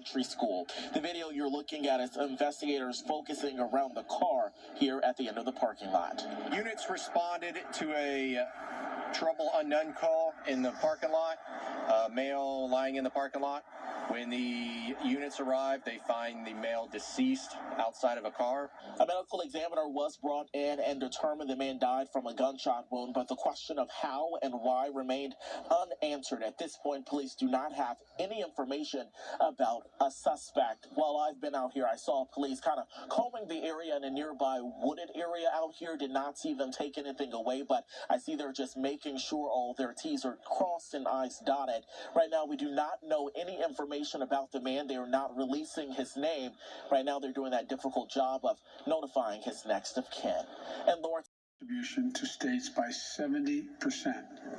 elementary school. The video you're looking at is investigators focusing around the car here at the end of the parking lot. Units responded to a trouble unknown call in the parking lot, male lying in the parking lot. When the units arrived, they find the male deceased outside of a car. A medical examiner was brought in and determined the man died from a gunshot wound, but the question of how and why remained unanswered. At this point, police do not have any information about a suspect. While I've been out here, I saw police kind of combing the area in a nearby wooded area out here. Did not see them take anything away, but I see they're just making sure all their T's are crossed and I's dotted. Right now, we do not know any information about the man. They are not releasing his name. Right now, they're doing that difficult job of notifying his next of kin. And Lawrence, distribution to states by 70%.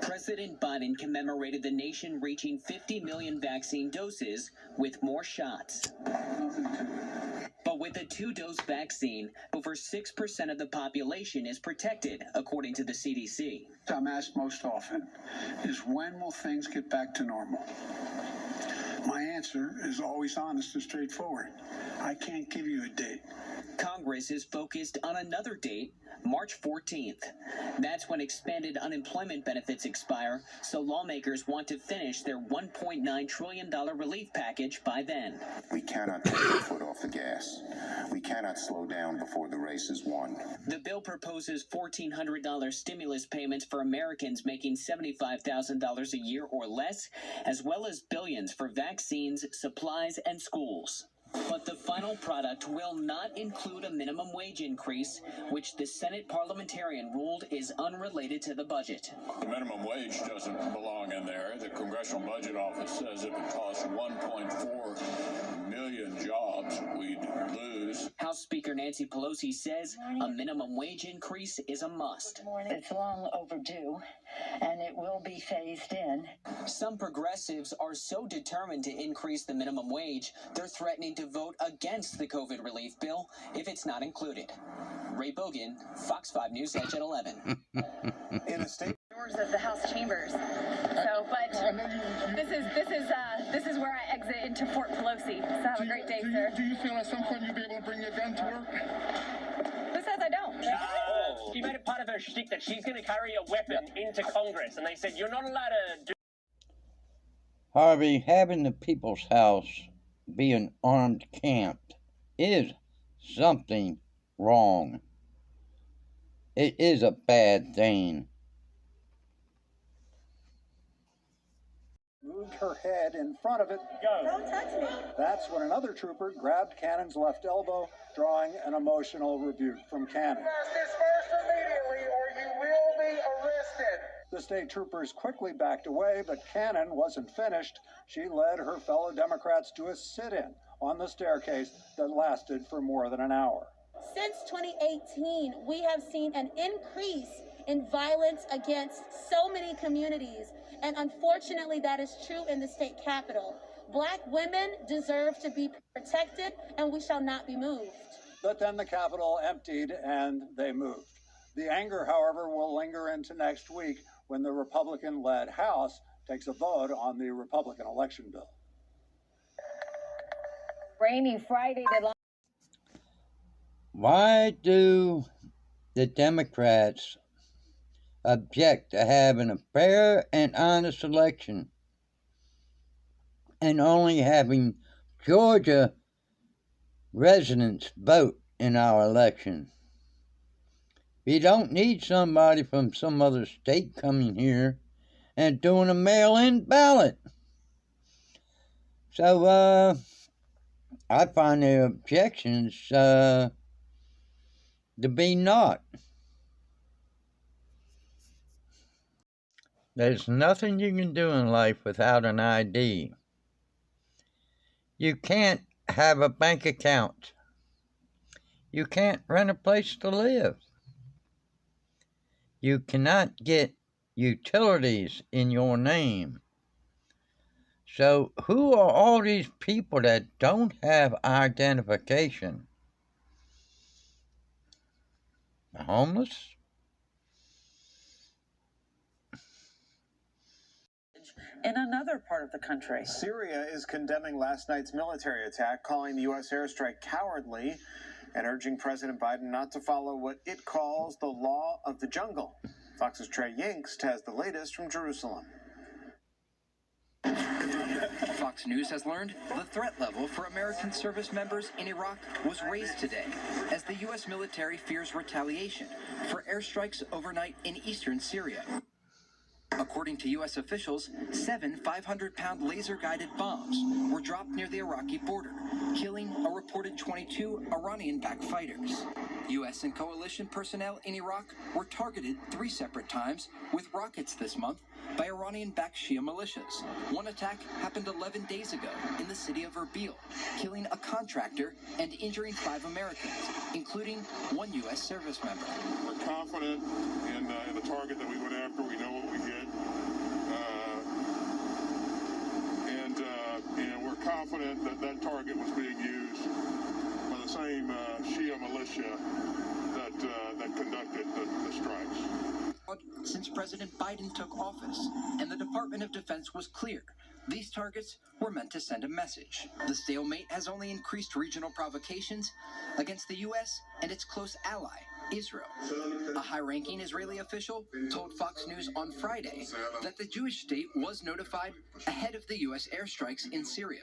President Biden commemorated the nation reaching 50 million vaccine doses with more shots. But with a 2-dose vaccine, over 6% of the population is protected, according to the CDC. I'm asked most often is, when will things get back to normal? My answer is always honest and straightforward. I can't give you a date. Congress is focused on another date, March 14th. That's when expanded unemployment benefits expire, so lawmakers want to finish their $1.9 trillion relief package by then. We cannot take the foot off the gas. We cannot slow down before the race is won. The bill proposes $1,400 stimulus payments for Americans making $75,000 a year or less, as well as billions for vaccines, supplies, and schools. But the final product will not include a minimum wage increase, which the Senate parliamentarian ruled is unrelated to the budget. The minimum wage doesn't belong in there. The Congressional Budget Office says if it costs 1.4 million jobs, we'd lose. House Speaker Nancy Pelosi says a minimum wage increase is a must. It's long overdue, and it will be phased in. Some progressives are so determined to increase the minimum wage, they're threatening to vote against the COVID relief bill if it's not included. Ray Bogan, Fox 5 News Edge at 11. In a state Doors of the House chambers. So, but this is where I exit into Fort Pelosi. So have a great day, sir. Do you feel at some point you'll be able to bring your gun to work? Who says I don't? She made it part of her shtick that she's going to carry a weapon into Congress, and they said you're not allowed to do. Harvey, having the People's House be an armed camp is something wrong. It is a bad thing. Moved her head in front of it. Go. Don't touch me. That's when another trooper grabbed Cannon's left elbow, drawing an emotional rebuke from Cannon. Disperse immediately or you will be arrested. The state troopers quickly backed away, but Cannon wasn't finished. She led her fellow Democrats to a sit-in on the staircase that lasted for more than an hour. Since 2018, we have seen an increase in violence against so many communities, and unfortunately that is true in the state capitol. Black women deserve to be protected, and we shall not be moved. But then the Capitol emptied and they moved. The anger, however, will linger into next week when the Republican-led House takes a vote on the Republican election bill. Rainy Friday deadline. Why do the Democrats object to having a fair and honest election and only having Georgia residents vote in our election? We don't need somebody from some other state coming here and doing a mail-in ballot. So, I find the objections to be naught. There's nothing you can do in life without an ID. You can't have a bank account. You can't rent a place to live. You cannot get utilities in your name. So who are all these people that don't have identification? The homeless? in another part of the country. Syria is condemning last night's military attack, calling the U.S. airstrike cowardly and urging President Biden not to follow what it calls the law of the jungle. Fox's Trey Yingst has the latest from Jerusalem. Fox News has learned the threat level for American service members in Iraq was raised today as the U.S. military fears retaliation for airstrikes overnight in eastern Syria. According to U.S. officials, 7 500-pound laser-guided bombs were dropped near the Iraqi border, killing a reported 22 Iranian-backed fighters. U.S. and coalition personnel in Iraq were targeted 3 separate times with rockets this month by Iranian-backed Shia militias. One attack happened 11 days ago in the city of Erbil, killing a contractor and injuring 5 Americans, including 1 U.S. service member. We're confident in the target that we went after. We know what we did. And we're confident that that target was being used by the same Shia militia that conducted the strikes. Since President Biden took office, and the Department of Defense was clear, these targets were meant to send a message. The stalemate has only increased regional provocations against the U.S. and its close ally, Israel. A high-ranking Israeli official told Fox News on Friday that the Jewish state was notified ahead of the U.S. airstrikes in Syria.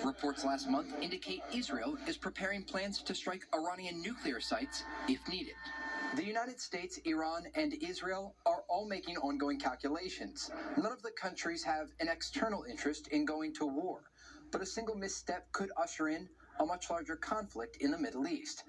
Reports last month indicate Israel is preparing plans to strike Iranian nuclear sites if needed. The United States, Iran, and Israel are all making ongoing calculations. None of the countries have an external interest in going to war, but a single misstep could usher in a much larger conflict in the Middle East.